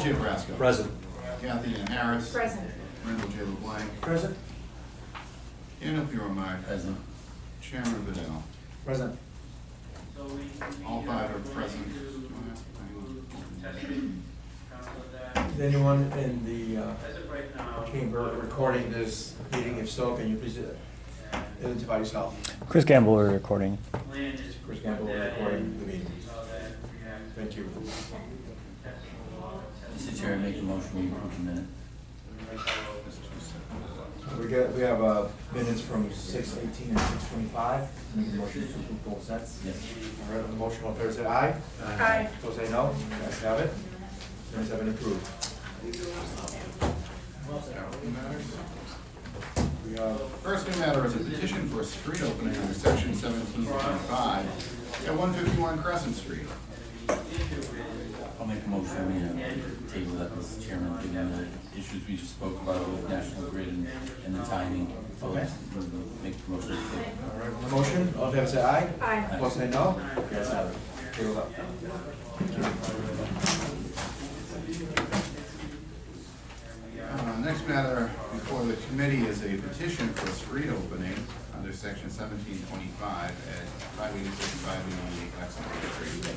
Paul J. Brasco. Present. Kathy Ann Harris. Present. Randall J. LeBlanc. Present. Daniel P. Romine. Present. Chairman Vidal. Present. All five are present. Is anyone in the chamber recording this meeting? If so, can you please identify yourself? Chris Gamble, we're recording. Chris Gamble, recording the meeting. Thank you. Mr. Chair, I make a motion we approve the minute. We have minutes from 6:18 and 6:25. Make a motion to approve both sets. Yes. All right, on the motion, all in favor say aye. Aye. Those say no. You guys have it. Minutes have been approved. We have First new matter is a petition for a street opening under section 1725 at 151 Crescent Street. I'll make a motion we table that, Mr. Chairman, given the issues we just spoke about with National Grid and the timing. Okay. Make the motion. all right on the motion. All in favor say aye. Aye. Opposed say no. You guys have it. Table up. Next matter before the committee is a petition for a street opening under section 1725 at 586 588 Lexington Street.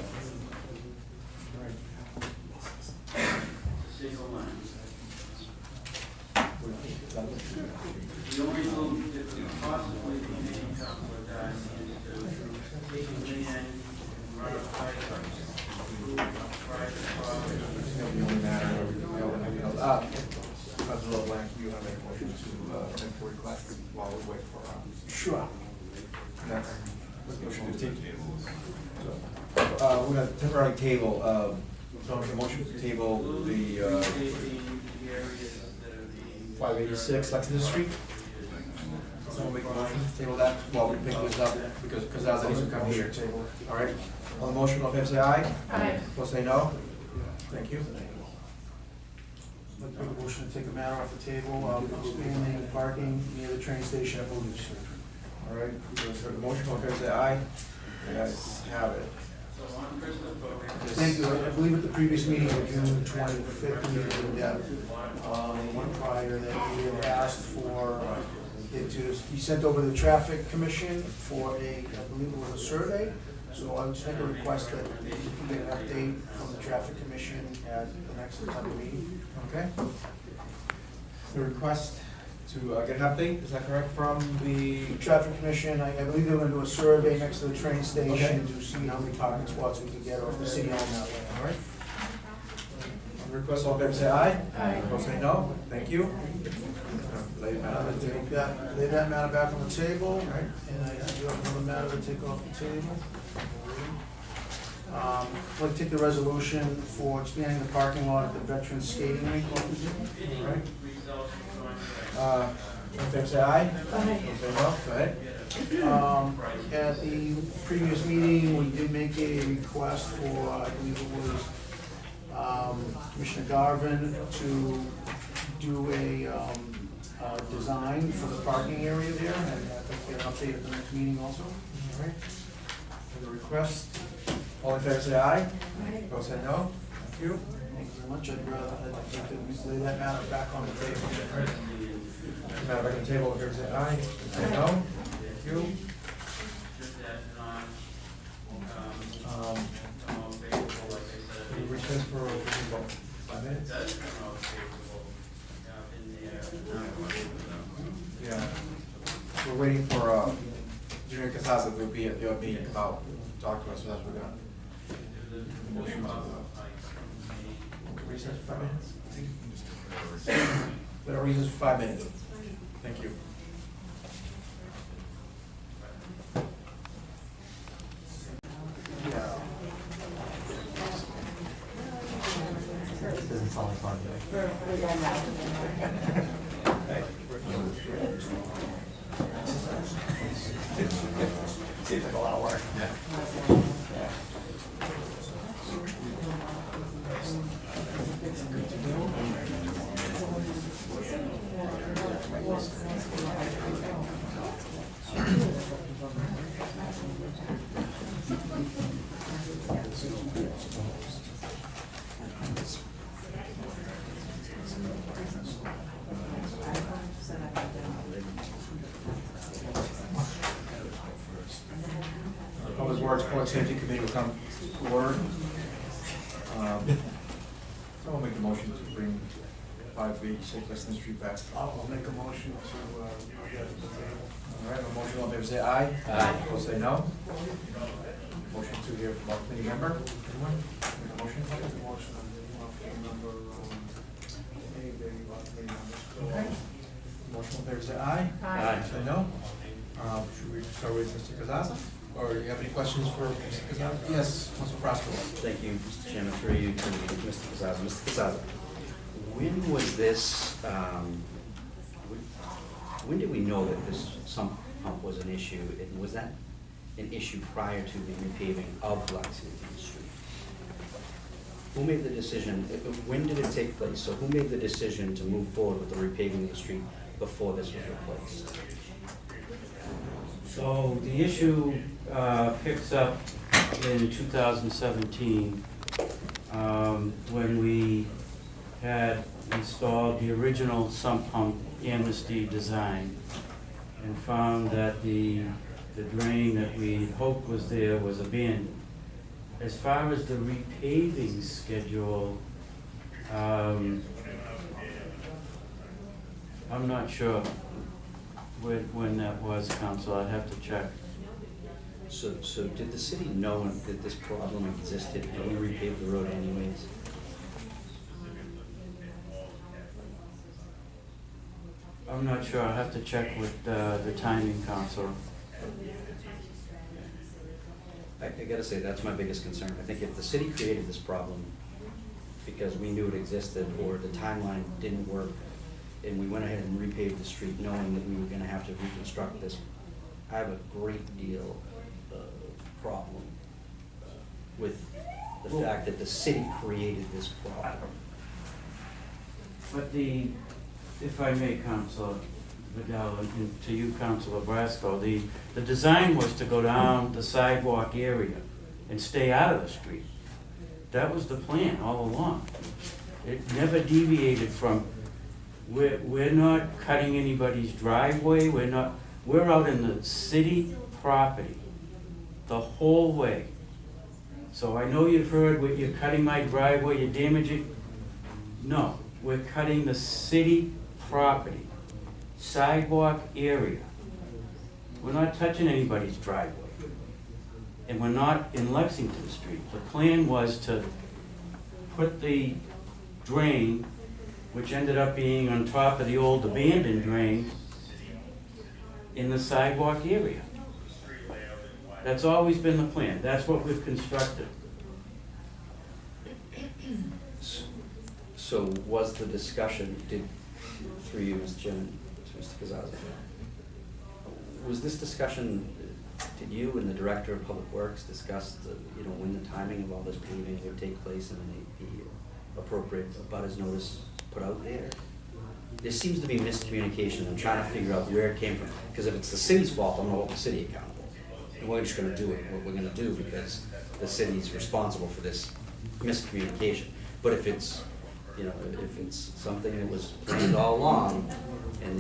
The only move that could possibly be made with that is to lean in and run a private President LeBlanc, you want to make a motion to make a request while we wait for, Sure. next motion to table. So, we're going to temporarily table, so I'll make a motion to table the 586 Lexington Street. Someone make a motion to table that while we pick this up, because Kazaz needs to come here. All right, on the motion, all in favor say aye. Aye. Opposed say no. Thank you. Let's make a motion to take a matter off the table, expanding parking near the train station at Willoughby Street. All right, so the motion, all in favor say aye. You guys have it. Thank you. I believe at the previous meeting of June 25th, we did that, one prior that we had asked for it to be sent over to the traffic commission for I believe it was a survey. So I would just make a request that we can get an update from the traffic commission at the next September meeting. Okay. The request to get an update, is that correct, from the Traffic commission, I believe they're gonna do a survey next to the train Okay. station to see how many parking spots we can get, or if the city owns that way. All right. On the request, all in favor say aye. Aye. Opposed say no. Thank you. Lay it I'm out. gonna lay that matter back on the table, and I do have another matter to take off the table. I'd like to take the resolution for expanding the parking lot at the Veterans Skating Rink. All right. All in favor say aye. Opposed say no. Go ahead. At the previous meeting, we did make a request for, I believe it was Commissioner Garvin to do a design for the parking area there, and I'd like to get an update at the next meeting also. All right. For the request, all in favor say aye. Opposed say no. Thank you. Thank you very much. I'd like to lay that matter back on the table. Matter back on the table, all in favor say aye. Say no. Thank you. Can we recess for about 5 minutes? Yeah. We're waiting for Junior Casasa to be at the meeting, come out, talk to us, so that's what we're gonna. Motion to recess for 5 minutes? Let our recess for 5 minutes. Thank you. Yeah. Doesn't sound like fun. Seems like a lot of work. Public Safety Committee will come to order. Someone make a motion to bring 586 Weston Street back. I'll make a motion to, get it to the table. All right, a motion, all in favor say aye. Aye. Opposed say no. Motion to hear from our committee member. Anyone? Make a motion? I'll make a motion on number, Okay. Motion, all in favor say aye. Aye. Say no. Should we start with Mr. Kazaza? Or do you have any questions for Mr. Kazaza? Yes, Council Frasco. Thank you, Mr. Chairman, through you to Mr. Casaza. Mr. Casaza, when was this, when did we know that this sump pump was an issue? And was that an issue prior to the repaving of Lexington Street? Who made the decision, when did it take place? So who made the decision to move forward with the repaving of the street before this was replaced? So the issue picks up in 2017 when we had installed the original sump pump amnesty design and found that the drain that we hoped was there was abandoned. As far as the repaving schedule, I'm not sure when that was, Council. I'd have to check. So did the city know that this problem existed and we repaved the road anyways? I'm not sure. I'll have to check with the timing council. I gotta say, that's my biggest concern. I think if the city created this problem because we knew it existed or the timeline didn't work and we went ahead and repaved the street knowing that we were gonna have to reconstruct this, I have a great deal of problem with the fact that the city created this problem. But if I may, Councilor Vidal, and to you, Councilor Brasco, the design was to go down the sidewalk area and stay out of the street. That was the plan all along. It never deviated from, we're not cutting anybody's driveway, we're out in the city property the whole way. So I know you've heard, you're cutting my driveway, you're damaging. No, we're cutting the city property, sidewalk area. We're not touching anybody's driveway. And we're not in Lexington Street. The plan was to put the drain, which ended up being on top of the old abandoned drain, in the sidewalk area. That's always been the plan. That's what we've constructed. So was the discussion, through you, Mr. Chairman, to Mr. Kazaza, was this discussion, did you and the Director of Public Works discuss when the timing of all this paving would take place and the appropriate abutters notice put out there? There seems to be miscommunication. I'm trying to figure out where it came from. Because if it's the city's fault, I'm going to hold the city accountable. And we're just going to do what we're going to do because the city's responsible for this miscommunication. But if it's, if it's something that was planned all along, and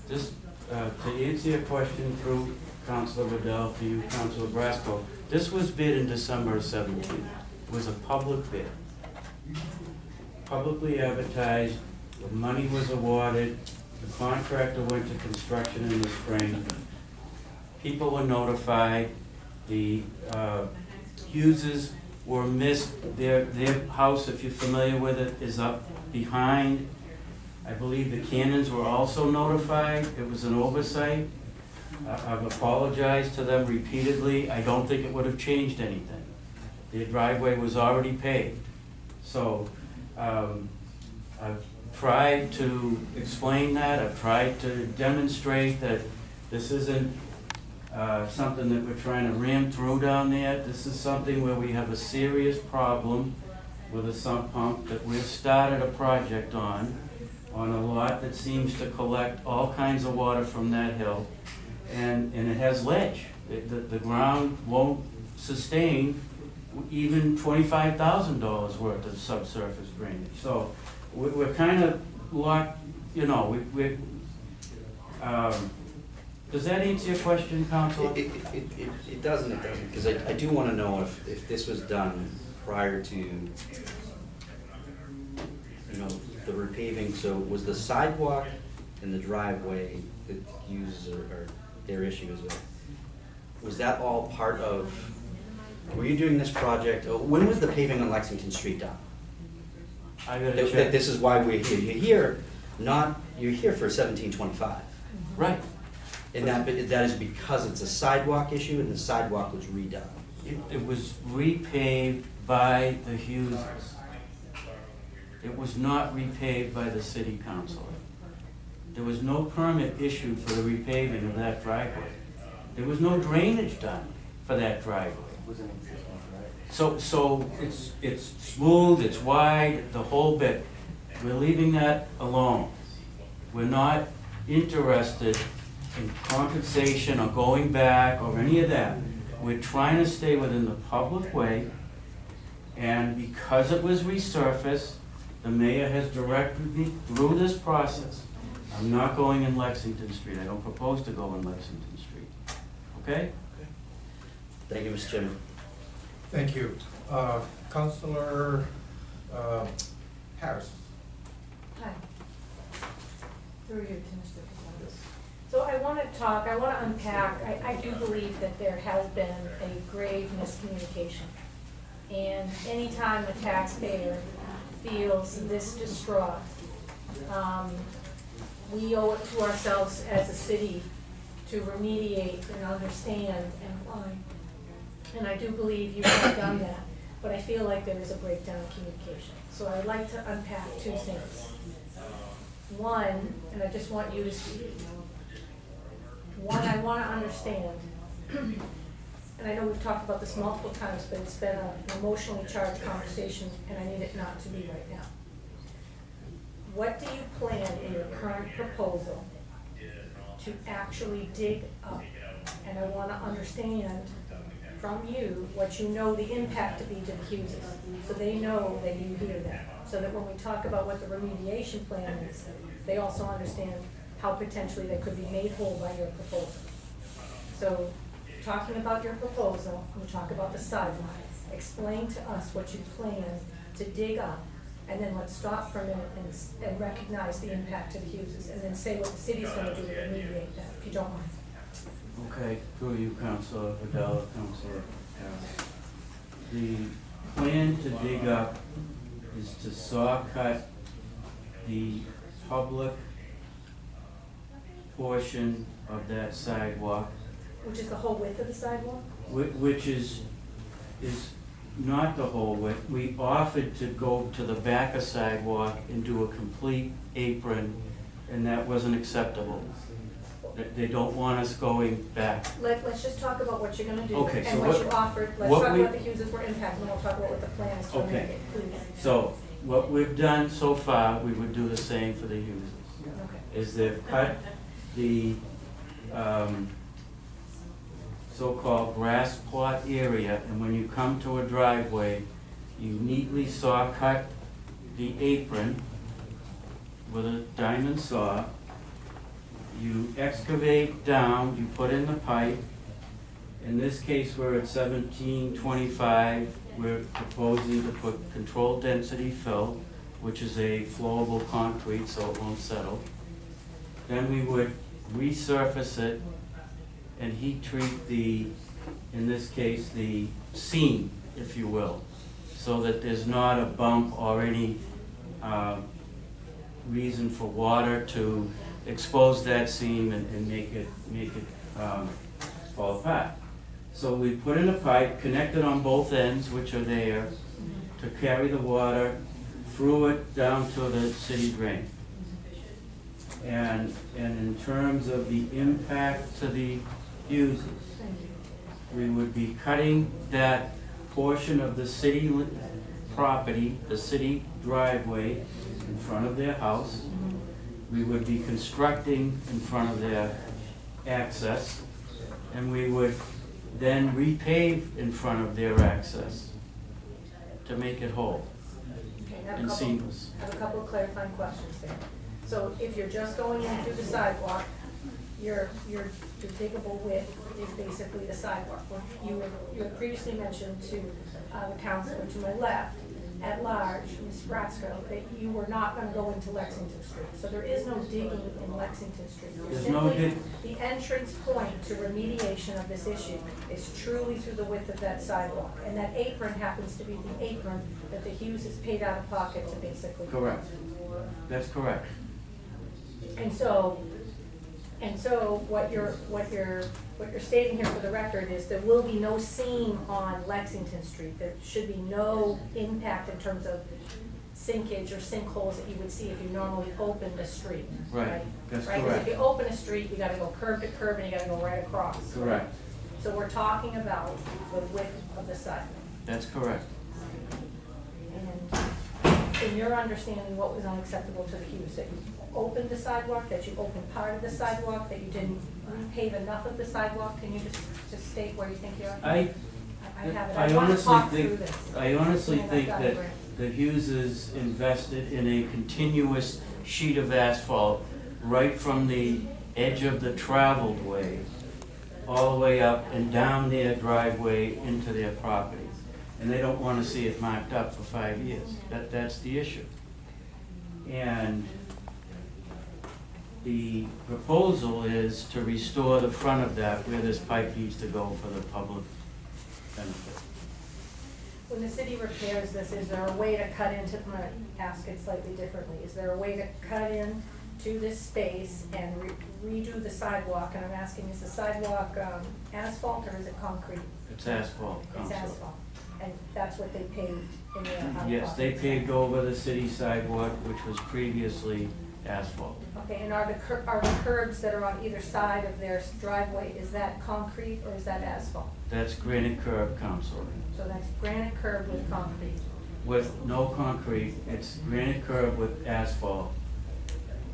Just to answer your question through Councilor Vidal to you, Councilor Brasco, this was bid in December of 17. It was a public bid. Publicly advertised, the money was awarded, the contractor went to construction in the spring. People were notified, the Hugheses were missed. Their house, if you're familiar with it, is up behind. I believe the Cannons were also notified. It was an oversight. I've apologized to them repeatedly. I don't think it would have changed anything. Their driveway was already paved. So I've tried to explain that. I've tried to demonstrate that this isn't something that we're trying to ram through down there. This is something where we have a serious problem with a sump pump that we've started a project on a lot that seems to collect all kinds of water from that hill, and it has ledge. The ground won't sustain even $25,000 worth of subsurface drainage. So we're kind of locked, Does that answer your question, Counselor? It doesn't, because I do want to know if this was done prior to, you know, the repaving. So was the sidewalk and the driveway that users or their issue is with, was that all part of, were you doing this project, when was the paving on Lexington Street done? I gotta check. This is why we're here. You're here for 1725. Right. And that is because it's a sidewalk issue and the sidewalk was redone. It was repaved by the Hughes. It was not repaved by the city council. There was no permit issued for the repaving of that driveway. There was no drainage done for that driveway. So it's smooth, it's wide, the whole bit. We're leaving that alone. We're not interested in compensation or going back or any of that. We're trying to stay within the public way, and because it was resurfaced, the mayor has directed me through this process. I'm not going in Lexington Street. I don't propose to go in Lexington Street. Okay? Thank you, Mr. Chairman. Thank you. Councilor Harris. Hi. Through you to Mr. Casales. So I want to unpack, I do believe that there has been a grave miscommunication. And anytime a taxpayer feels this distraught, we owe it to ourselves as a city to remediate and understand and why. And I do believe you have done that, but I feel like there is a breakdown in communication. So I would like to unpack two things. One, and I just want you to speak. One, I want to understand, and I know we've talked about this multiple times, but it's been an emotionally charged conversation, and I need it not to be right now. What do you plan in your current proposal to actually dig up? And I want to understand from you what you know the impact to be to the Hugheses, so they know that you hear that. So that when we talk about what the remediation plan is, they also understand how potentially they could be made whole by your proposal. So, talking about your proposal, we talk about the sidewalk. Explain to us what you plan to dig up, and then let's stop for a minute and recognize the impact to the Hugheses, and then say what the city's going to do to remediate that, if you don't mind. Okay, through you, Councilor Vidal, Councilor Harris. The plan to dig up is to saw cut the public portion of that sidewalk, Which is the whole width of the sidewalk? which is not the whole width. We offered to go to the back of sidewalk and do a complete apron, and that wasn't acceptable. They don't want us going back. Let's just talk about what you're gonna do, Okay, so and what you offered. Let's what talk we- about the Hugheses were impacted, and we'll talk about what the plan is to Okay. remediate, please. So, what we've done so far, we would do the same for the Hugheses, Okay. is they've cut the so-called grass plot area, and when you come to a driveway, you neatly saw cut the apron with a diamond saw. You excavate down, you put in the pipe. In this case, we're at 1725. We're proposing to put controlled density fill, which is a flowable concrete so it won't settle. Then we would resurface it and heat treat the, in this case, the seam, if you will, so that there's not a bump or any reason for water to expose that seam and make it fall apart. So we put in a pipe connected on both ends, which are there, to carry the water through it down to the city drain. And in terms of the impact to the users, we would be cutting that portion of the city property, the city driveway in front of their house. We would be constructing in front of their access, and we would then repave in front of their access to make it whole Okay, I have a and couple- seamless. I have a couple of clarifying questions there. So if you're just going in through the sidewalk, your diggable width is basically the sidewalk. You had previously mentioned to the counselor to my left, at large, Ms. Brasco, that you were not gonna go into Lexington Street. So there is no digging in Lexington Street. There's no dig- The entrance point to remediation of this issue is truly through the width of that sidewalk. And that apron happens to be the apron that the Hughes has paid out of pocket to basically. Correct. That's correct. And so what you're stating here for the record is there will be no seam on Lexington Street. There should be no impact in terms of sinkage or sinkholes that you would see if you normally opened a street. Right, that's Right, because if correct. you open a street, you gotta go curb to curb and you gotta go right across. Correct. So we're talking about the width of the sidewalk. That's correct. And in your understanding, what was unacceptable to the Hughes? That you opened the sidewalk, that you opened part of the sidewalk, that you didn't repave enough of the sidewalk? Can you just state where you think you are? I have it. I want to honestly talk through think, this. I honestly Looking at think that that diagram. the Hugheses invested in a continuous sheet of asphalt right from the edge of the traveled way all the way up and down their driveway into their property. And they don't want to see it marked up for 5 years. That's the issue. And the proposal is to restore the front of that where this pipe needs to go for the public benefit. When the city repairs this, is there a way to cut into, I'm gonna ask it slightly differently, is there a way to cut in to this space and redo the sidewalk? And I'm asking, is the sidewalk asphalt or is it concrete? It's asphalt, It's Council. asphalt, and that's what they paved in their out-of-pocket. Yes, they paved over the city sidewalk, which was previously asphalt. Okay, and are the curbs that are on either side of their driveway, is that concrete or is that asphalt? That's granite curb, Council. So that's granite curb with concrete. With no concrete, it's granite curb with asphalt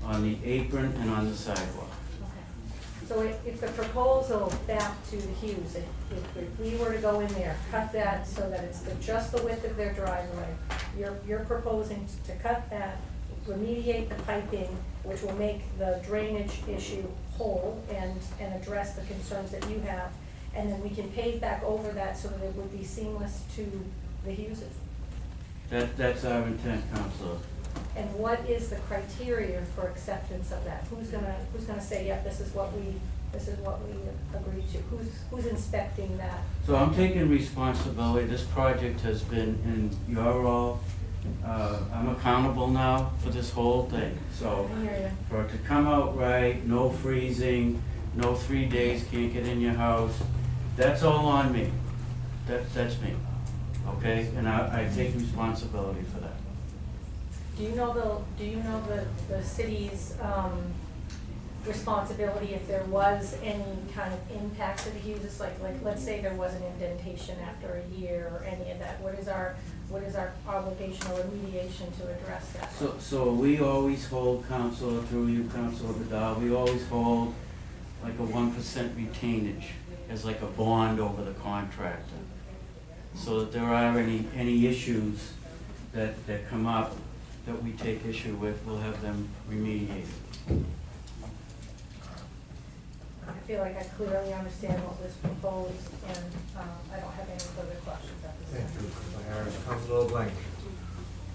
on the apron and on the sidewalk. Okay. So if the proposal back to the Hughes, if we were to go in there, cut that so that it's just the width of their driveway, you're proposing to cut that, remediate the piping, which will make the drainage issue whole and address the concerns that you have, and then we can pave back over that so that it would be seamless to the Hugheses. That's our intent, Councilor. And what is the criteria for acceptance of that? Who's gonna say, yeah, this is what we agreed to? Who's inspecting that? So I'm taking responsibility. This project has been in your role. I'm accountable now for this whole thing. So I hear you. for it to come out right, no freezing, no 3 days, can't get in your house, that's all on me. That's me, okay? And I take responsibility for that. Do you know the city's responsibility if there was any kind of impact to the Hugheses? Like let's say there was an indentation after a year or any of that. What is our obligation or remediation to address that? So we always hold, Councilor, through you, Councilor Vidal, we always hold like a 1% retainage as like a bond over the contractor. So that there are any issues that come up that we take issue with, we'll have them remediated. I feel like I clearly understand what was proposed, and I don't have any further questions at this time. Thank you, Councilor Harris. Councilor LeBlanc.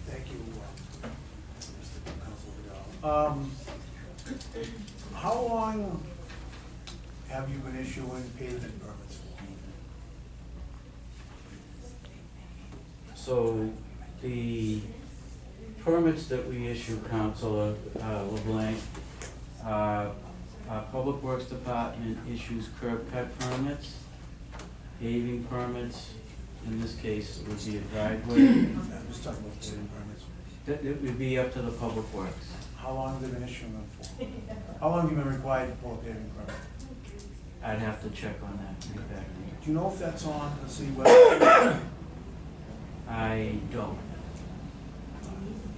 Thank you. How long have you been issuing pavement permits for? So the permits that we issue, Councilor LeBlanc, our Public Works Department issues curb cut permits, paving permits, in this case it would be a driveway. I'm just talking about paving permits. It would be up to the Public Works. How long have they been issuing them for? How long have you been required to pull a paving permit? I'd have to check on that, get back to you. Do you know if that's on the city website? I don't.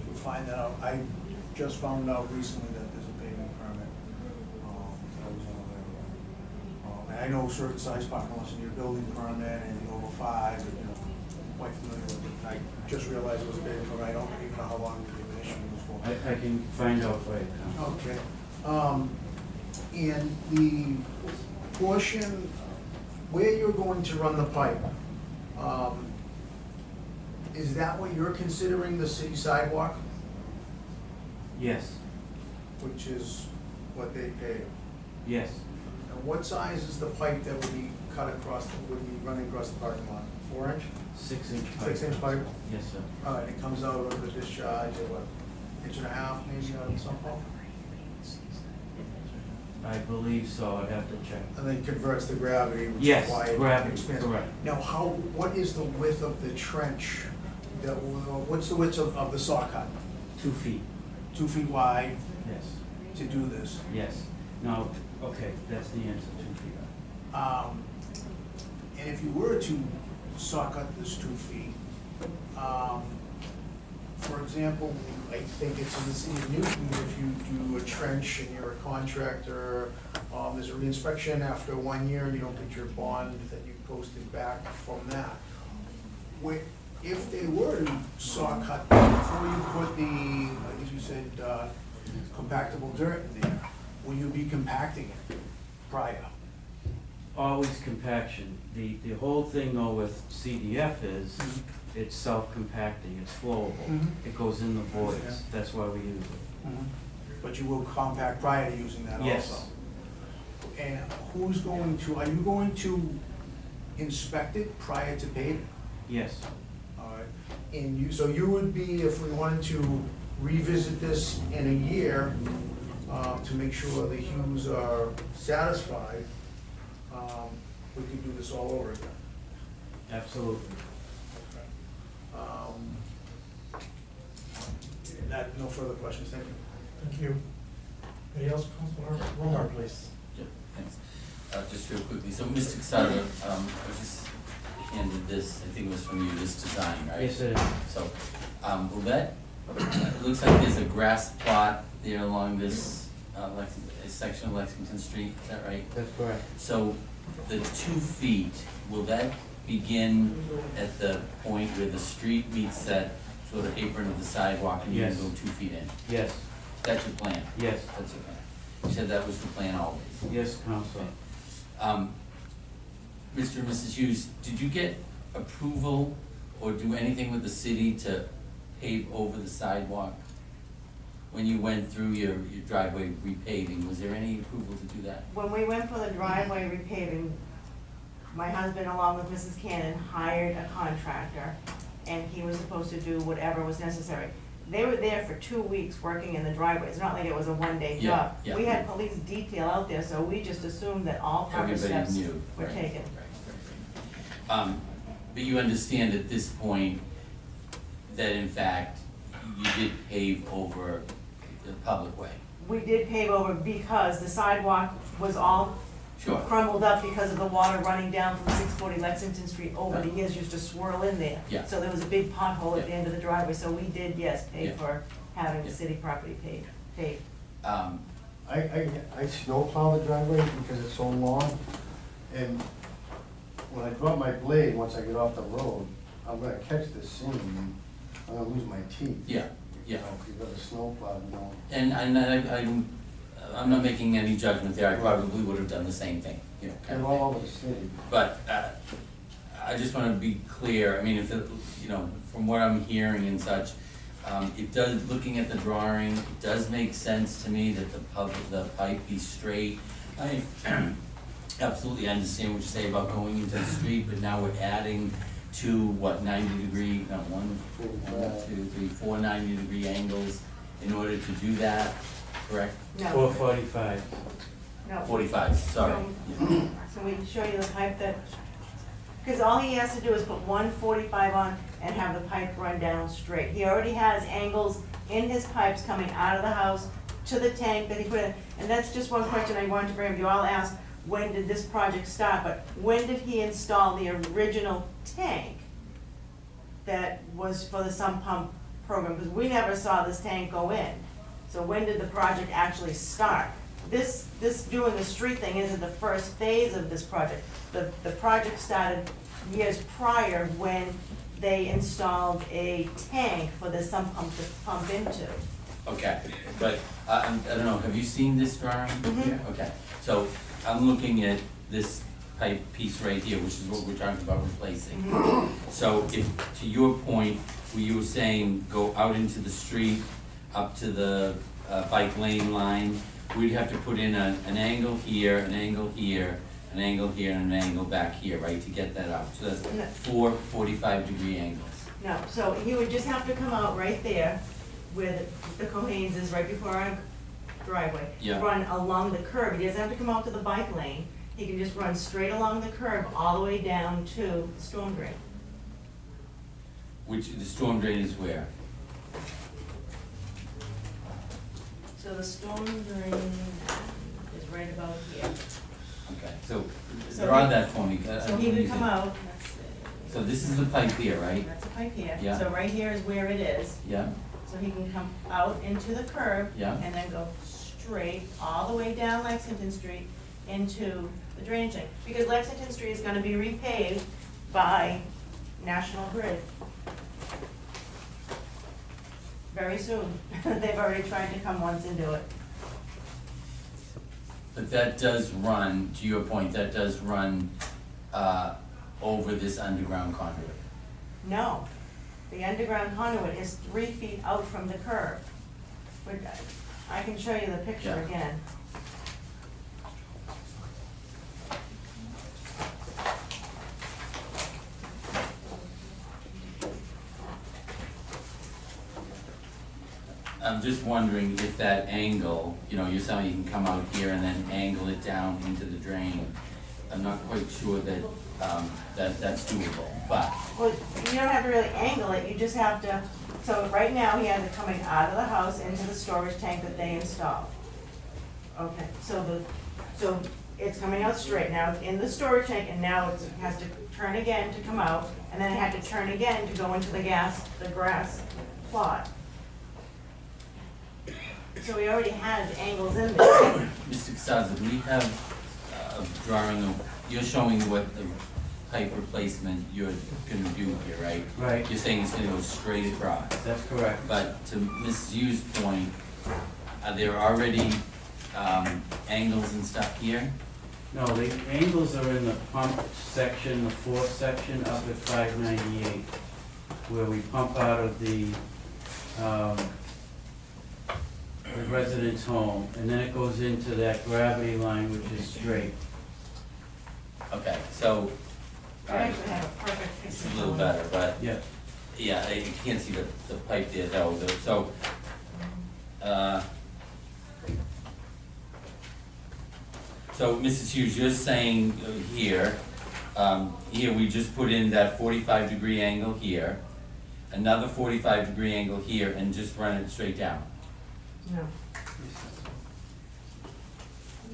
You'll find that out. I just found out recently that there's a paving permit. That was on there. And I know certain size parking lots need a building permit, and over 5, you know, I'm quite familiar with it. I just realized it was a paving permit. I don't even know how long they've been issuing this for. I can find out for you. Okay. And the portion where you're going to run the pipe, is that what you're considering the city sidewalk, Yes, which is what they pay? yes. And what size is the pipe that would be cut across, would be running across the parking lot? 4 inch? 6-inch pipe. 6-inch pipe? Yes, sir. All right, it comes out of the discharge at what, 1.5 inch maybe out of some pump? I believe so, I'd have to check. And then converts to gravity, which Yes, is why it gravity, expands. correct. Now, what is the width of the trench, what's the width of the saw cut? 2 feet, 2 feet wide yes, to do this? yes. No, okay, that's the answer, 2 feet. And if you were to saw cut this 2 feet, for example, I think it's in the city of Newton, if you do a trench and you're a contractor, there's a reinspection after 1 year, you don't get your bond that you posted back from that. If they were to saw cut before you put the, like you said, compactable dirt in there, will you be compacting it prior? Always compaction. The whole thing though with CDF is, it's self-compacting, it's flowable. Mhm. It goes in the voids, Yeah. that's why we use it. But you will compact prior to using that also? Yes. And who's going to, are you going to inspect it prior to paving? Yes, All right, and you, so you would be, if we wanted to revisit this in a year, to make sure the Hughes are satisfied, we could do this all over again. absolutely. No further questions, thank you. Thank you. Anybody else, Councilor Romar, please? Yeah, thanks. Just real quickly, so Mr. Casada, I was just handed this, I think it was from you, this design, right? Yes, it is. So, will that, it looks like there's a grass plot there along this, section of Lexington Street, is that right? That's correct. So, the 2 feet, will that begin at the point where the street meets that sort of apron of the sidewalk and you can Yes. go 2 feet in? Yes, That's your plan? yes, That's your plan. You said that was the plan always? yes, Counselor. Mr. and Mrs. Hughes, did you get approval or do anything with the city to pave over the sidewalk? When you went through your driveway repaving, was there any approval to do that? When we went for the driveway repaving, my husband along with Mrs. Cannon hired a contractor and he was supposed to do whatever was necessary. They were there for 2 weeks working in the driveway. It's not like it was a one-day Yeah, job. yeah. We had police detail out there, so we just assumed that all proper Everybody steps knew. were Right, taken. right. But you understand at this point that in fact you did pave over the public way? We did pave over because the sidewalk was all Sure. crumbled up because of the water running down from 640 Lexington Street over the years, used to swirl in there. Yeah. So there was a big pothole at the Yeah. end of the driveway, so we did, yes, pay Yeah. for having the Yeah. city property paved. I snowplow the driveway because it's so long, and when I drop my blade, once I get off the road, I'm gonna catch this seam, and I'm gonna lose my teeth. Yeah, yeah. Because of the snowplow, you know. And I'm not making any judgment there, I probably would have done the same thing, you know, kind They're of thing. all over the city. But, I just wanna be clear, I mean, if it, you know, from what I'm hearing and such, it does, looking at the drawing, it does make sense to me that the pipe be straight. I absolutely understand what you say about going into the street, but now we're adding to, what, 90-degree, no, 4 90-degree angles in order to do that, correct? No, 445. no. 45, sorry. Yeah. So we can show you the pipe that, because all he has to do is put 145 on and have the pipe run down straight. He already has angles in his pipes coming out of the house to the tank that he put in. And that's just one question I wanted to bring up. You all asked, when did this project start? But when did he install the original tank that was for the sump pump program? Because we never saw this tank go in. So when did the project actually start? This doing the street thing isn't the first phase of this project. The project started years prior when they installed a tank for the sump pump to pump into. Okay, but I don't know, have you seen this drawing? Mhm. Okay, so I'm looking at this pipe piece right here, which is what we're talking about replacing. So if, to your point, where you were saying go out into the street, up to the bike lane line, we'd have to put in an angle here, an angle here, an angle here, and an angle back here, right, to get that out. So that's No. 4 45-degree angles. No, so he would just have to come out right there where the Cohanes is, right before our driveway. Yeah. Run along the curb, he doesn't have to come out to the bike lane, he can just run straight along the curb all the way down to the storm drain. Which, the storm drain is where? So the storm drain is right about here. Okay, so So draw he- that for me. So he would come out, let's see. So this is the pipe here, right? That's a pipe here. Yeah. So right here is where it is. Yeah, So he can come out into the curb. Yeah. And then go straight all the way down Lexington Street into the drainage tank. Because Lexington Street is gonna be repaved by National Grid. Very soon. They've already tried to come once and do it. but that does run, to your point, that does run over this underground conduit. No, the underground conduit is 3 feet out from the curb. I can show you the picture Yeah. again. I'm just wondering if that angle, you're saying you can come out here and then angle it down into the drain. I'm not quite sure that, that's doable, but, Well, you don't have to really angle it, you just have to, so right now he has it coming out of the house into the storage tank that they installed. Okay, so it's coming out straight, now it's in the storage tank, and now it has to turn again to come out, and then it had to turn again to go into the grass plot. So he already has angles in there. Mr. Casaza, do we have a drawing of, you're showing what the pipe replacement you're gonna do here, right? Right, You're saying it's gonna go straight across. that's correct. But to Mrs. Yu's point, are there already angles and stuff here? No, the angles are in the pump section, the fourth section up at 598, where we pump out of the residence home, and then it goes into that gravity line, which is straight. Okay, so, I actually have a perfect it's picture. a little better, but, Yeah, yeah, I can't see the pipe there though, so, so Mrs. Hughes, you're saying here, here we just put in that 45-degree angle here, another 45-degree angle here, and just run it straight down? No.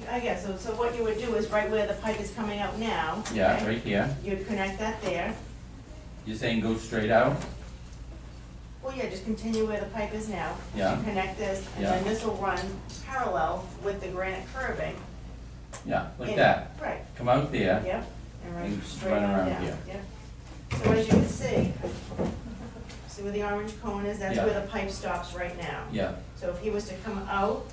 I guess, so what you would do is right where the pipe is coming out now. Yeah, okay, right here. You'd connect that there. You're saying go straight out? Well, yeah, just continue where the pipe is now. Yeah. You connect this, and Yeah. then this will run parallel with the granite curbing. Yeah, like in- that. Right, Come out there. yep, and run And straight run on around down, here. yep. So as you can see where the orange cone is, that's Yeah. where the pipe stops right now. Yeah. So if he was to come out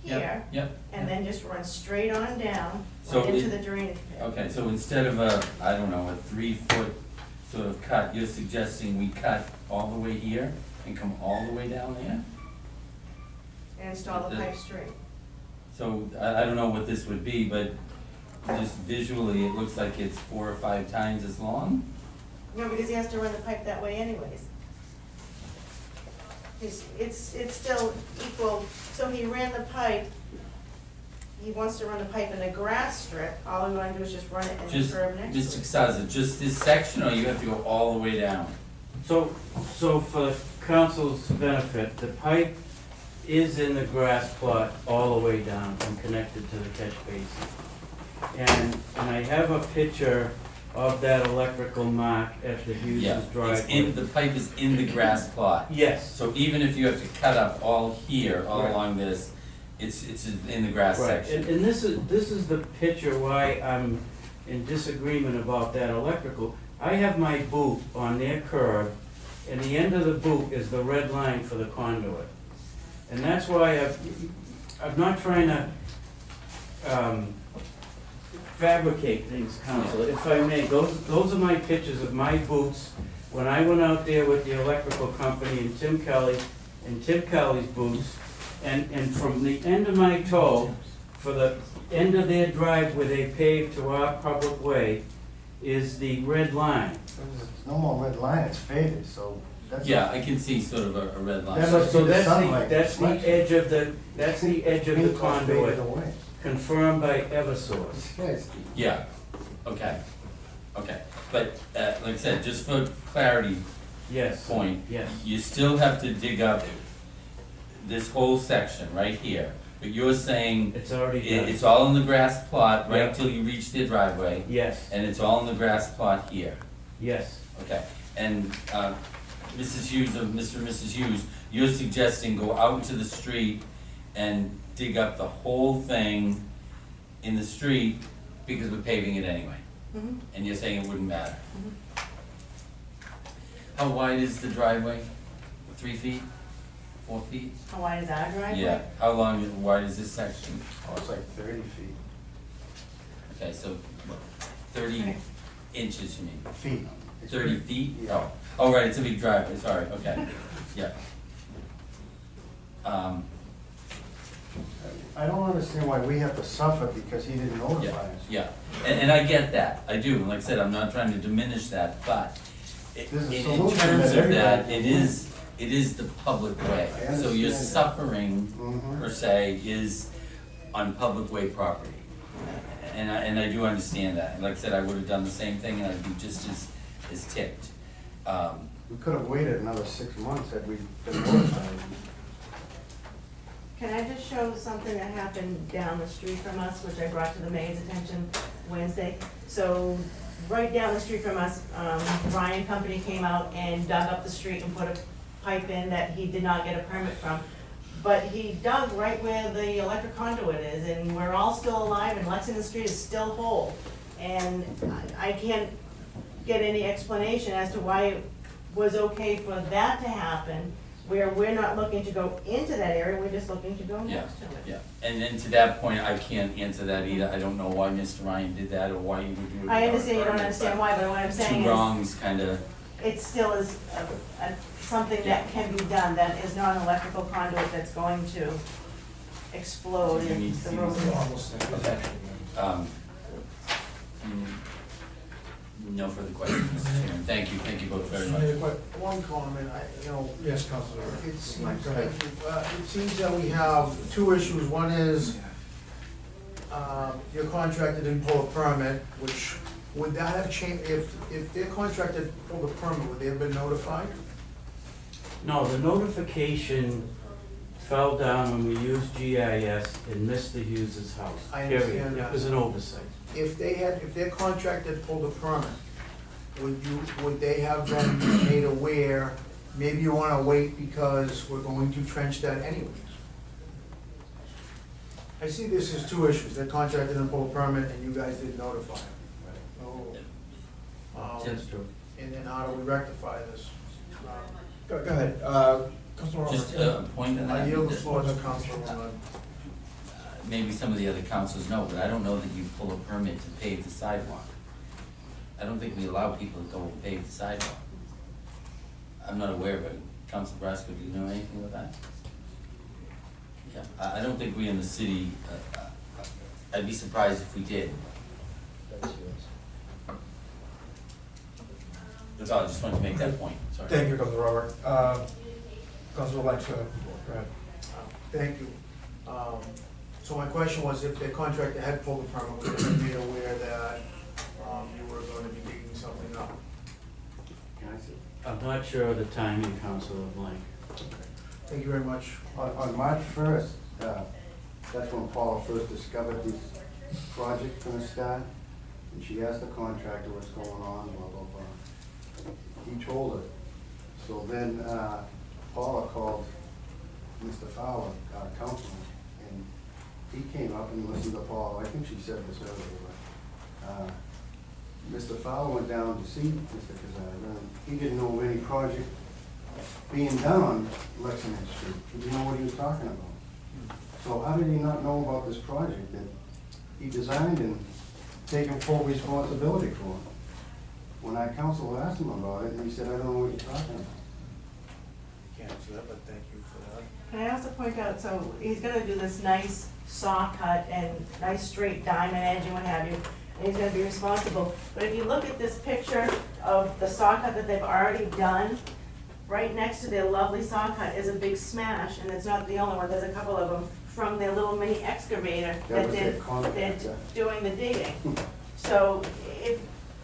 Yep, here, Yep. and then just run straight on down So into it- the drainage pit. Okay, so instead of a, I don't know, a 3-foot sort of cut, you're suggesting we cut all the way here and come all the way down there? And install the The- pipe straight. So I don't know what this would be, but just visually, it looks like it's 4 or 5 times as long? No, because he has to run the pipe that way anyways. It's still equal, so he ran the pipe, he wants to run the pipe in the grass strip, all we wanna do is just run it in the Just, curb next Mr. to it. Casaza, just this section, or you have to go all the way down? so for the council's benefit, the pipe is in the grass plot all the way down and connected to the catch basin. And I have a picture of that electrical mark at the Hughes' Yeah, driveway. it's in, the pipe is in the grass plot. Yes, So even if you have to cut up all here, all Right. along this, it's in the grass right, section. and this is the picture why I'm in disagreement about that electrical. I have my boot on their curb, and the end of the boot is the red line for the conduit. And that's why I'm not trying to fabricate things, Council, if I may. Those are my pictures of my boots when I went out there with the electrical company and Tim Kelly's boots, and from the end of my toe, for the end of their drive where they paved to our public way, is the red line. There's no more red line, it's faded, so that's. Yeah, I can see sort of a red line. That must So be the that's sunlight that's the reflection. edge of the conduit, Faded away. confirmed by Eversource. This guy's- Yeah, okay, but, like I said, just for clarity Yes, point, yes. you still have to dig up this whole section right here, but you're saying It's already done. it's all in the grass plot right Yeah. till you reach their driveway, Yes, and it's all in the grass plot here, yes. okay? And, Mrs. Hughes or Mr. and Mrs. Hughes, you're suggesting go out into the street and dig up the whole thing in the street because we're paving it anyway, Mhm. and you're saying it wouldn't matter? How wide is the driveway? 3 feet? 4 feet? How wide is our driveway? Yeah, how long, wide is this section? Oh, it's like 30 feet. Okay, so what, 30 Okay. inches, you mean? Feet. It's 30 pretty- feet? Yeah. Oh, right, it's a big driveway, sorry, okay, yeah. I don't understand why we have to suffer because he didn't notify Yeah, us. yeah, and I get that, I do, and like I said, I'm not trying to diminish that, but There's a in solution terms that of that, everybody it is the public way. I So your understand that. suffering, Mhm. per se, is on public way property. And I do understand that, and like I said, I would have done the same thing, and I'd be just as ticked. We could have waited another 6 months had we been notified. Can I just show something that happened down the street from us, which I brought to the mayor's attention Wednesday? So, right down the street from us, Ryan Company came out and dug up the street and put a pipe in that he did not get a permit from. But he dug right where the electric conduit is, and we're all still alive, and Lexington Street is still whole. And I can't get any explanation as to why it was okay for that to happen, where we're not looking to go into that area, we're just looking to go Yeah, next to it. yeah, and then to that point, I can't answer that either, I don't know why Mr. Ryan did that, or why he would do it. I without a understand you don't permit, understand but why, but what I'm saying Two is, wrongs kinda, it still is something that can be done, that is not an electrical conduit that's going to explode You in need to the see road. this. Okay. Mm, No further questions, Mr. Chairman, thank you both very much. One comment, Yes, Councilor. It seems, Go ahead. it seems that we have two issues. One is, your contractor didn't pull a permit, which, would that have changed, if their contractor pulled a permit, would they have been notified? No, the notification fell down when we used GIS and Mr. Hughes's house. I Period. understand that. It was an oversight. If their contractor had pulled a permit, would they have been made aware, maybe you wanna wait because we're going to trench that anyways? I see this as two issues, their contractor didn't pull a permit and you guys didn't notify him. That's true. And then how do we rectify this? Go ahead, Councilor Just Roberts. a point on that. I yield the floor to Councilor. Maybe some of the other councils know, but I don't know that you pull a permit to pave the sidewalk. I don't think we allow people to go and pave the sidewalk. I'm not aware of it. Council Brasco, do you know anything about that? Yeah, I don't think we in the city, I'd be surprised if we did. That's all, I just wanted to make that point, sorry. Thank you, Councilor Robert. Councilor Lex, go ahead. Thank you. So my question was, if the contractor had pulled the permit, would they be made aware that you were going to be digging something up? I'm not sure of the timing, Councilor Blank. Thank you very much. On March 1st, that's when Paula first discovered this project gonna start, and she asked the contractor what's going on, blah, blah, blah. He told her. So then Paula called Mr. Fowler, our councilman, and he came up and listened to Paula. I think she said this earlier, but Mr. Fowler went down to see Mr. Kazan, and he didn't know of any project being done on Lexington Street. He didn't know what he was talking about. So how did he not know about this project that he designed and taken full responsibility for? When our council asked him about it, he said, I don't know what you're talking about. Can't answer that, but thank you for that. Can I also point out, so he's gonna do this nice saw cut and nice straight diamond edge and what have you, and he's gonna be responsible. But if you look at this picture of the saw cut that they've already done, right next to their lovely saw cut is a big smash, and it's not the only one, there's a couple of them, from their little mini excavator That that was they're, their contract, they're yeah. doing the digging. So if,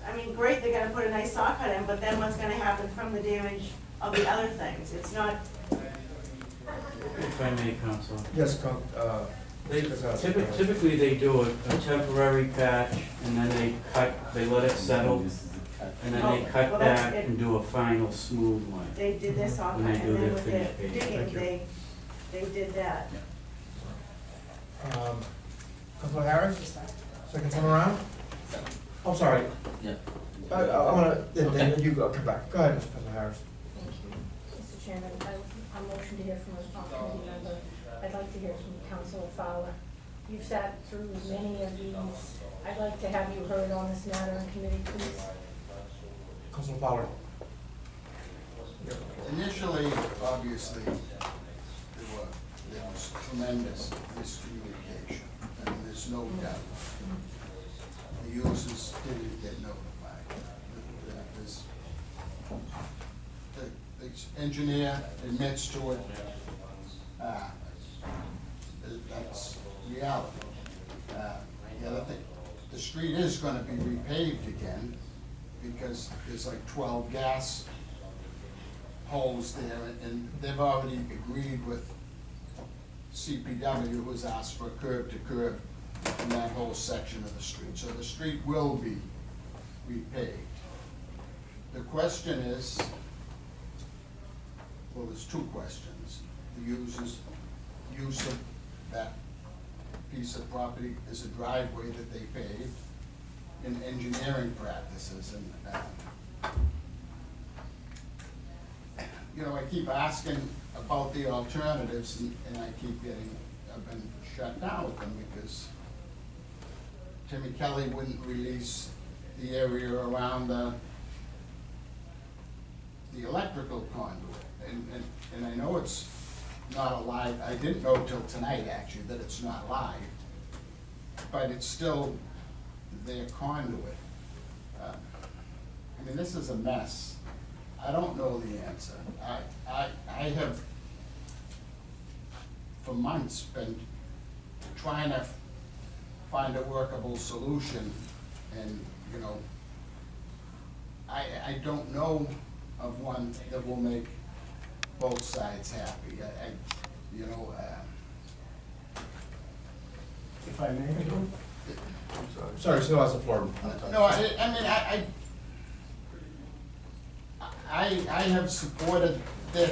I mean, great, they're gonna put a nice saw cut in, but then what's gonna happen from the damage of the other things? It's not, If I may, Counsel. Yes, Typically, they do a temporary patch, and then they let it settle, and then they cut Well, that's back it. and do a final smooth one. they did this saw cut, When they do and then their with their finished page. digging, Thank you. they did that. Councilor Harris, second time around? I'm sorry, Yeah. I wanna, then you go, come back. Go ahead, Mr. Councilor Harris. Thank you, Mr. Chairman. I motion to hear from a committee member. I'd like to hear from Councilor Fowler. You've sat through many of these. I'd like to have you heard on this matter in committee, please. Councilor Fowler. Initially, obviously, there was tremendous miscommunication, and there's no doubt. The users didn't get notified. The engineer admits to it. That's reality. The other thing, the street is gonna be repaved again, because there's like 12 gas holes there, and they've already agreed with CPW, who's asked for curb to curb in that whole section of the street. So the street will be repaved. The question is, well, there's two questions. The use of that piece of property is a driveway that they paved, in engineering practices, and you know, I keep asking about the alternatives, and I've been shut down with them because Timmy Kelly wouldn't release the area around the electrical conduit, and I know it's not a live, I didn't know till tonight actually that it's not live, but it's still their conduit. I mean, this is a mess. I don't know the answer. I have, for months, been trying to find a workable solution, and, you know, I don't know of one that will make both sides happy. You know, If I may? Sorry, still has the floor. no, I mean, I have supported their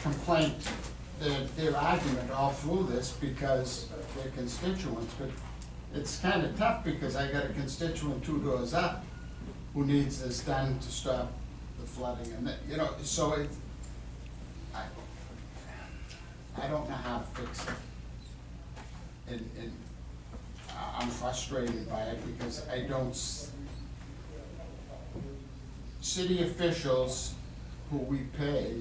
complaint, their argument all through this because they're constituents, but it's kind of tough because I got a constituent 2 doors up who needs this done to stop the flooding, and you know, so I don't know how to fix it. And I'm frustrated by it because I don't, city officials who we pay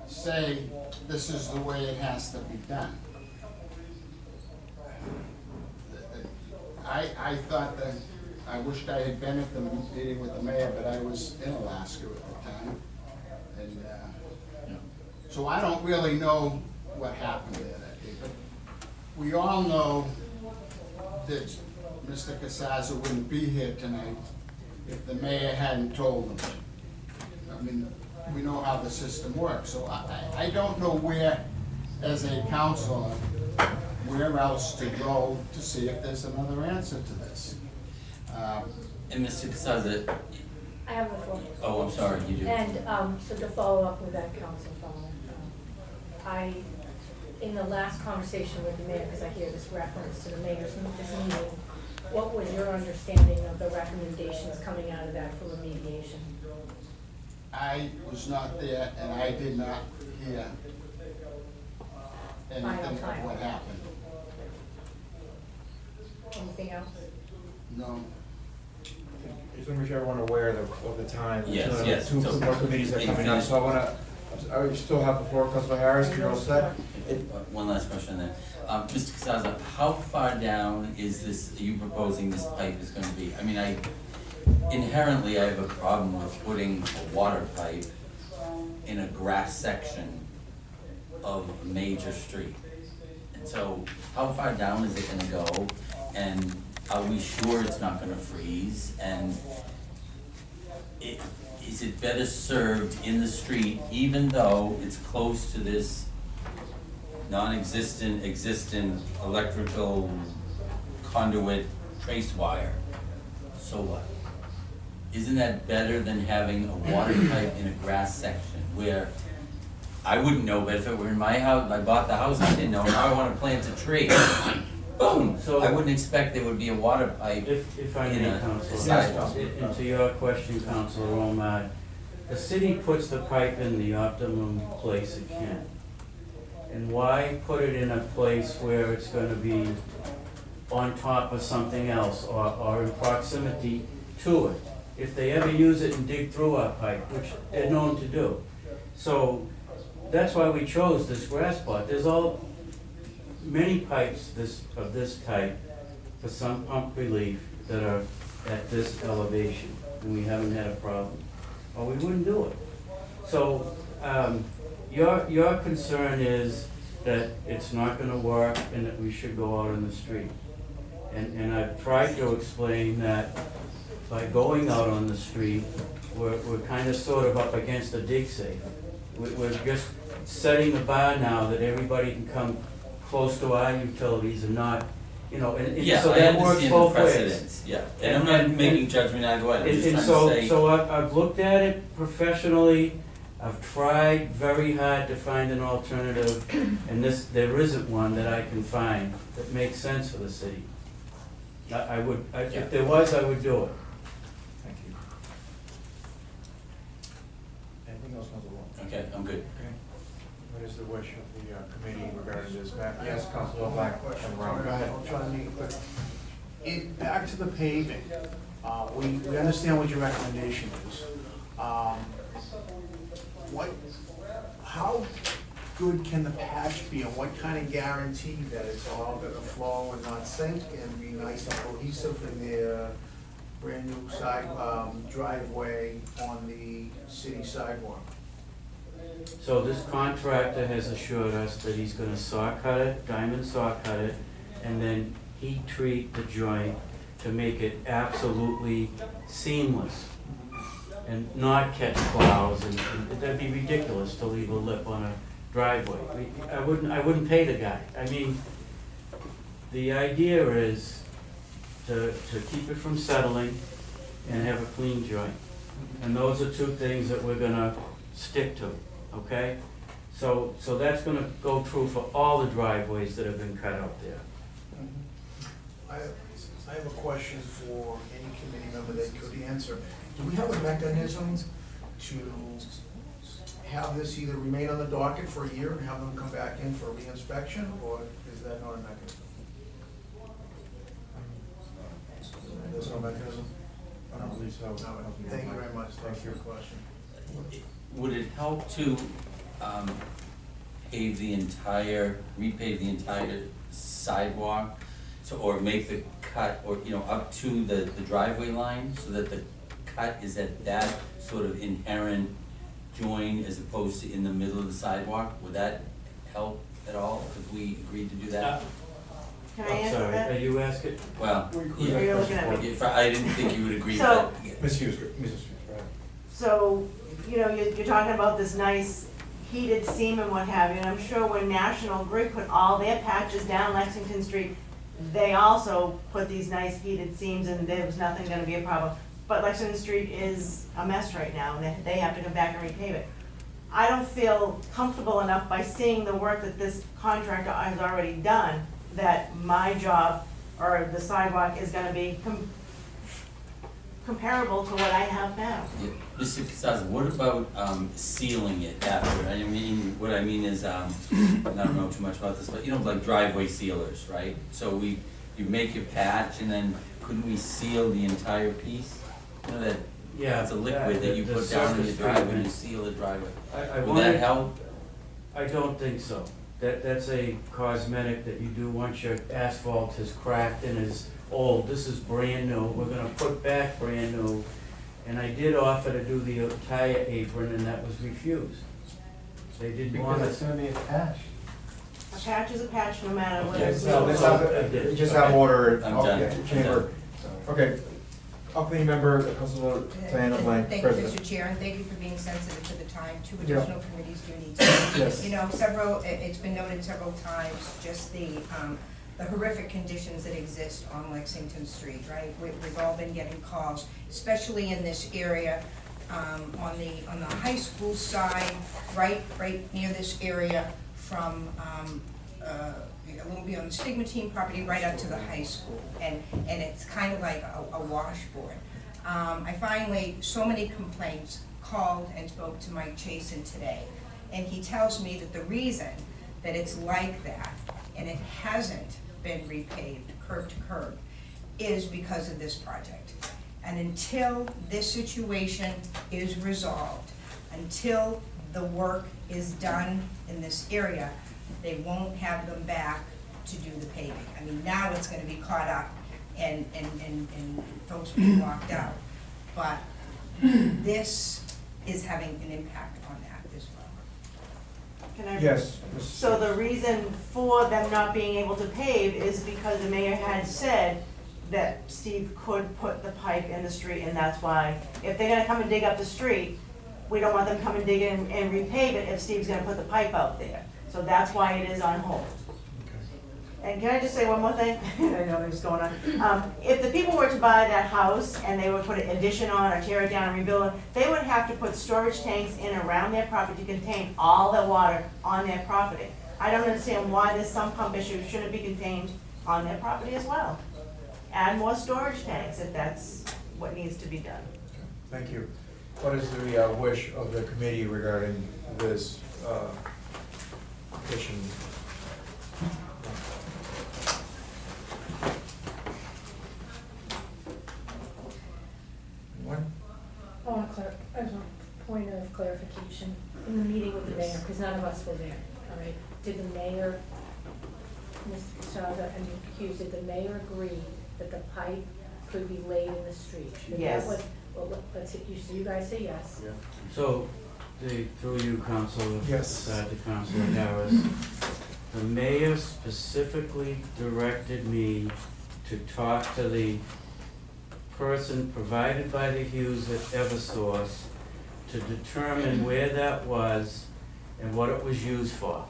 say this is the way it has to be done. I thought that, I wished I had been at the meeting with the mayor, but I was in Alaska at the time. And so I don't really know what happened there that day, but we all know that Mr. Casaza wouldn't be here tonight if the mayor hadn't told him. I mean, we know how the system works, so I don't know where, as a councilor, where else to go to see if there's another answer to this. And Mr. Casaza, I have the floor. oh, I'm sorry, you do. And so to follow up with that, Council Fowler, in the last conversation with the mayor, because I hear this reference to the mayor's this meeting, what was your understanding of the recommendations coming out of that for remediation? I was not there and I did not hear anything of what happened. Anything else? No. Just want to make sure everyone aware of the time. Yes, There's yes. Two So- more committees that are coming up, so I still have the floor, Councilor Harris, you're all set? One last question then. Mr. Casaza, how far down is this, are you proposing this pipe is gonna be? I mean, inherently, I have a problem with putting a water pipe in a grass section of a major street. And so, how far down is it gonna go? And are we sure it's not gonna freeze? And is it better served in the street, even though it's close to this existent electrical conduit trace wire? So what? Isn't that better than having a water pipe in a grass section where I wouldn't know, but if it were in my house, I bought the house, I didn't know, now I wanna plant a tree. Boom, So- I wouldn't expect there would be a water pipe. If I In may, a Councilor, sidewalk. and to your question, Councilor Omar, the city puts the pipe in the optimum place it can. And why put it in a place where it's gonna be on top of something else or in proximity to it? If they ever use it and dig through our pipe, which they're known to do. So that's why we chose this grass plot. There's many pipes of this type for some pump relief that are at this elevation, and we haven't had a problem, or we wouldn't do it. So, your concern is that it's not gonna work and that we should go out in the street. And I've tried to explain that by going out on the street, we're kind of sort of up against a dig safe. We're just setting the bar now that everybody can come close to our utilities and not, and Yeah, so I that works understand the both ways. precedents, yeah, and I'm not And- making judgment either way, I'm just And trying to say. so I've looked at it professionally, I've tried very hard to find an alternative, and there isn't one that I can find that makes sense for the city. If there was, I would do it. Thank you. Anything else, Councilor Wong? Okay, I'm good. Okay. What is the wish of the committee regarding this matter? Yes, Councilor Black. Go ahead. I'll try to make it quick. Back to the paving, we understand what your recommendation is. How good can the patch be, and what kind of guarantee that it's all gonna flow and not sink and be nice and cohesive in their brand new driveway on the city sidewalk? So this contractor has assured us that he's gonna saw cut it, diamond saw cut it, and then heat treat the joint to make it absolutely seamless and not catch plows, and that'd be ridiculous to leave a lip on a driveway. I wouldn't pay the guy. I mean, the idea is to keep it from settling and have a clean joint. And those are two things that we're gonna stick to, okay? So that's gonna go true for all the driveways that have been cut out there. I have a question for any committee member that could answer. Do we have a mechanism to have this either remain on the docket for a year and have them come back in for reinspection, or is that not a mechanism? There's no mechanism? I don't believe so. No, thank you very much, thanks for your question. Would it help to repave the entire sidewalk? So, or make the cut, or, up to the driveway line, so that the cut is at that sort of inherent join as opposed to in the middle of the sidewalk? Would that help at all if we agreed to do that? Can I I'm answer sorry, that? are you asking? Well, Are you looking at me? if I didn't think you would agree, So- but, Ms. Hughes, Mrs. Hughes, go ahead. So, you're talking about this nice heated seam and what have you, and I'm sure when National Grid put all their patches down Lexington Street, they also put these nice heated seams and there was nothing gonna be a problem. But Lexington Street is a mess right now, and they have to come back and repave it. I don't feel comfortable enough by seeing the work that this contractor has already done, that my job or the sidewalk is gonna be comparable to what I have now. Yeah. Mr. Casas, what about sealing it after? I mean, what I mean is, I don't know too much about this, but you know, like driveway sealers, right? So you make your patch and then couldn't we seal the entire piece? You know that, Yeah. it's a liquid that you the put down in the surface driveway and treatment. you seal the driveway. I Would wanted- that help? I don't think so. That's a cosmetic that you do once your asphalt has cracked and is old. This is brand new, we're gonna put back brand new. And I did offer to do the entire apron and that was refused. They didn't want Because it's it. gonna be attached. A patch is a patch no matter what. Okay, it's so let's called. have, just have order. I'm Oh, done. yeah, I'm Chamber. Okay. Committee member, Councilor Diana Blank, Thank you, President. Mr. Chair, and thank you for being sensitive to the time. Two Yeah. additional committees do need to. Yes. You know, it's been noted several times, just the horrific conditions that exist on Lexington Street, right? We've all been getting calls, especially in this area, on the high school side, right near this area, from, a little bit on the Stigmatine property, right up to the high school, and it's kind of like a washboard. I finally, so many complaints, called and spoke to Mike Chasen today, and he tells me that the reason that it's like that, and it hasn't been repaved curb to curb, is because of this project. And until this situation is resolved, until the work is done in this area, they won't have them back to do the paving. I mean, now it's gonna be caught up and folks will be locked out. But this is having an impact on that as well. Can I? Yes. So the reason for them not being able to pave is because the mayor had said that Steve could put the pipe in the street, and that's why, if they're gonna come and dig up the street, we don't want them to come and dig in and repave it if Steve's gonna put the pipe out there. So that's why it is on hold. And can I just say one more thing? I know what's going on. If the people were to buy that house and they would put an addition on or tear it down and rebuild it, they would have to put storage tanks in around their property to contain all the water on their property. I don't understand why this sump pump issue shouldn't be contained on their property as well. Add more storage tanks if that's what needs to be done. Thank you. What is the wish of the committee regarding this petition? Anyone? I have a point of clarification in the meeting with the mayor, because none of us were there, all right? Did the mayor, Mr. Casada and Hughes, did the mayor agree that the pipe could be laid in the street? That Yes. was- Well, let's, so you guys say yes. So, through you, Councilor. Yes. To Councilor Harris, the mayor specifically directed me to talk to the person provided by the Hughes at Eversource to determine where that was and what it was used for.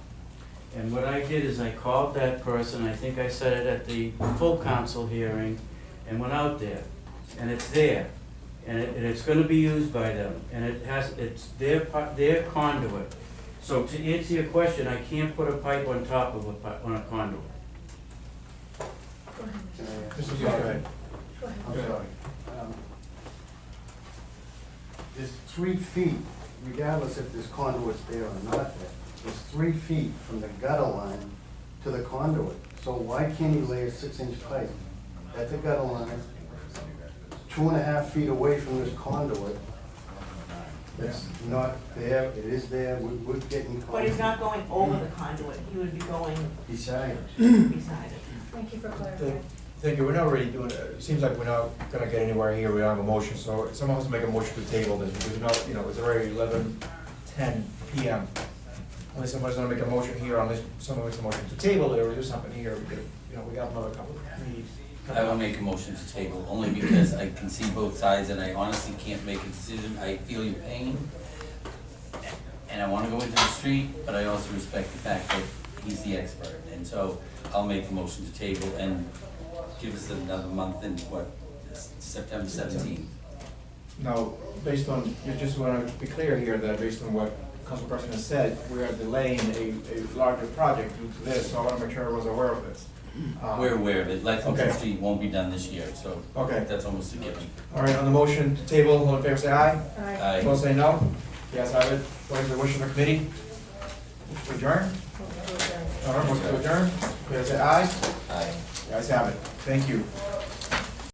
And what I did is I called that person, I think I said it at the full council hearing, and went out there, and it's there. And it's gonna be used by them, and it's their conduit. So to answer your question, I can't put a pipe on top of on a conduit. Go ahead. Mr. Go ahead. Go ahead. I'm sorry. There's 3 feet, regardless if this conduit's there or not there, there's 3 feet from the gutter line to the conduit. So why can't he lay a 6-inch pipe at the gutter line, 2.5 feet away from this conduit? It's not there, it is there, we're getting. But he's not going over the conduit, he would be going Beside. beside it. Thank you for clarifying. Thank you. We're not really doing, it seems like we're not gonna get anywhere here. We don't have a motion, so someone has to make a motion to table this, because it's already 11:10 PM. Unless somebody's gonna make a motion here, unless someone makes a motion to table it or do something here, we could, we got another couple of meetings. I will make a motion to table, only because I can see both sides and I honestly can't make a decision. I feel your pain, and I wanna go into the street, but I also respect the fact that he's the expert. And so I'll make the motion to table and give us another month in, September 17th. Now, based on, you just wanna be clear here that based on what Council President said, we are delaying a larger project due to this, so I wanna make sure I was aware of this. We're aware of it, Lexington Okay. Street won't be done this year, so Okay, that's almost a given. all right, on the motion to table, all in favor say aye. Aye. Aye. Opposed say no. The ayes have it. What is the wish of the committee? Adjourn? All right, motion to adjourn. The ayes say aye. Aye. The ayes have it. Thank you.